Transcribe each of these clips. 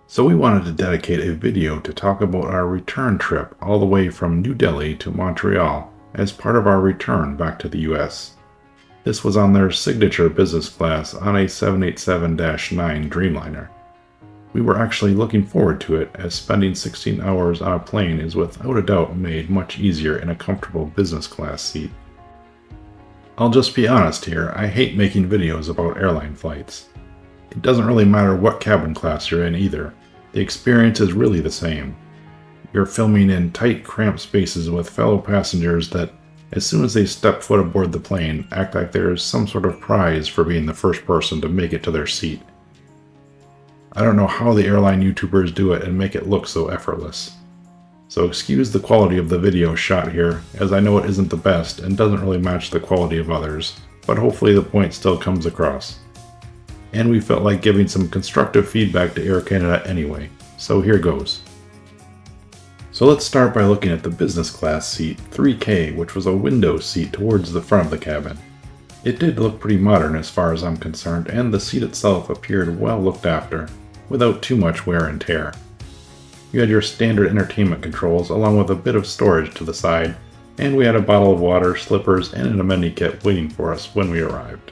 So we wanted to dedicate a video to talk about our return trip all the way from New Delhi to Montreal as part of our return back to the US. This was on their signature business class on a 787-9 Dreamliner. We were actually looking forward to it, as spending 16 hours on a plane is without a doubt made much easier in a comfortable business class seat. I'll just be honest here, I hate making videos about airline flights. It doesn't really matter what cabin class you're in either. The experience is really the same. You're filming in tight, cramped spaces with fellow passengers that, as soon as they step foot aboard the plane, act like there is some sort of prize for being the first person to make it to their seat. I don't know how the airline YouTubers do it and make it look so effortless. So excuse the quality of the video shot here, as I know it isn't the best and doesn't really match the quality of others, but hopefully the point still comes across. And we felt like giving some constructive feedback to Air Canada anyway, so here goes. So let's start by looking at the business class seat 3K, which was a window seat towards the front of the cabin. It did look pretty modern as far as I'm concerned, and the seat itself appeared well looked after, without too much wear and tear. You had your standard entertainment controls along with a bit of storage to the side, and we had a bottle of water, slippers, and an amenity kit waiting for us when we arrived.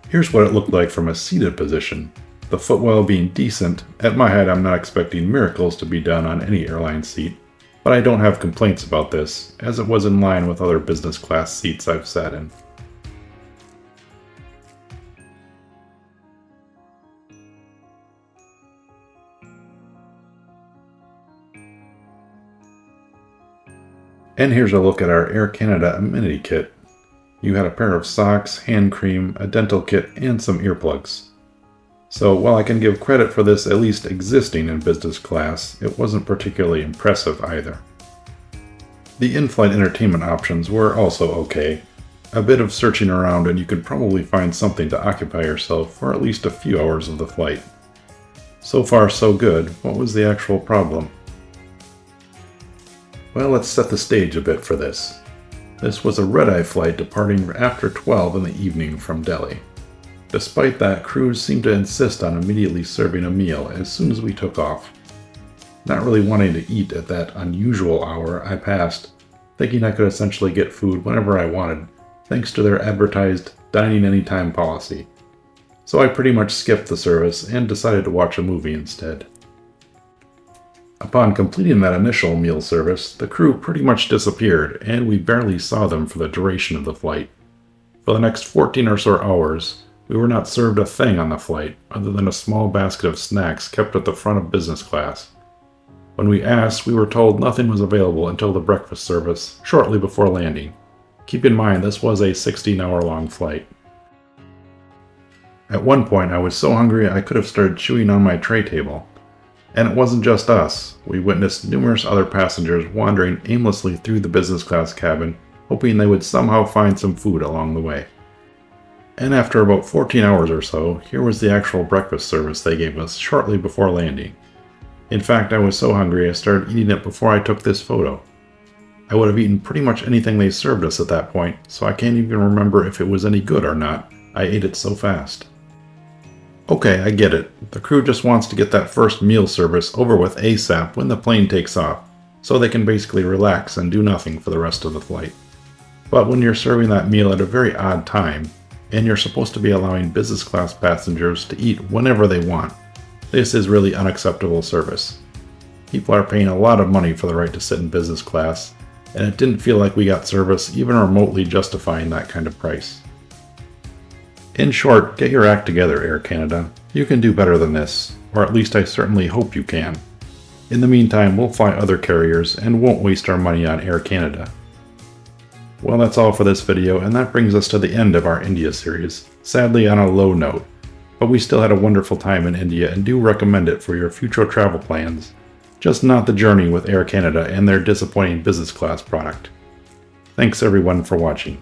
Here's what it looked like from a seated position. The footwell being decent. At my height, I'm not expecting miracles to be done on any airline seat, but I don't have complaints about this, as it was in line with other business class seats I've sat in. And here's a look at our Air Canada amenity kit. You had a pair of socks, hand cream, a dental kit, and some earplugs. So while I can give credit for this at least existing in business class, it wasn't particularly impressive either. The in-flight entertainment options were also okay. A bit of searching around and you could probably find something to occupy yourself for at least a few hours of the flight. So far so good. What was the actual problem? Well, let's set the stage a bit for this. This was a red-eye flight departing after 12 in the evening from Delhi. Despite that, crews seemed to insist on immediately serving a meal as soon as we took off. Not really wanting to eat at that unusual hour, I passed, thinking I could essentially get food whenever I wanted, thanks to their advertised dining anytime policy. So I pretty much skipped the service and decided to watch a movie instead. Upon completing that initial meal service, the crew pretty much disappeared, and we barely saw them for the duration of the flight. For the next 14 or so hours, we were not served a thing on the flight, other than a small basket of snacks kept at the front of business class. When we asked, we were told nothing was available until the breakfast service, shortly before landing. Keep in mind, this was a 16-hour-long flight. At one point, I was so hungry I could have started chewing on my tray table. And it wasn't just us. We witnessed numerous other passengers wandering aimlessly through the business class cabin, hoping they would somehow find some food along the way. And after about 14 hours or so, here was the actual breakfast service they gave us shortly before landing. In fact, I was so hungry I started eating it before I took this photo. I would have eaten pretty much anything they served us at that point, so I can't even remember if it was any good or not. I ate it so fast. Okay, I get it. The crew just wants to get that first meal service over with ASAP when the plane takes off, so they can basically relax and do nothing for the rest of the flight. But when you're serving that meal at a very odd time, and you're supposed to be allowing business class passengers to eat whenever they want, this is really unacceptable service. People are paying a lot of money for the right to sit in business class, and it didn't feel like we got service even remotely justifying that kind of price. In short, get your act together, Air Canada. You can do better than this, or at least I certainly hope you can. In the meantime, we'll fly other carriers and won't waste our money on Air Canada. Well, that's all for this video, and that brings us to the end of our India series, sadly on a low note. But we still had a wonderful time in India and do recommend it for your future travel plans, just not the journey with Air Canada and their disappointing business class product. Thanks everyone for watching.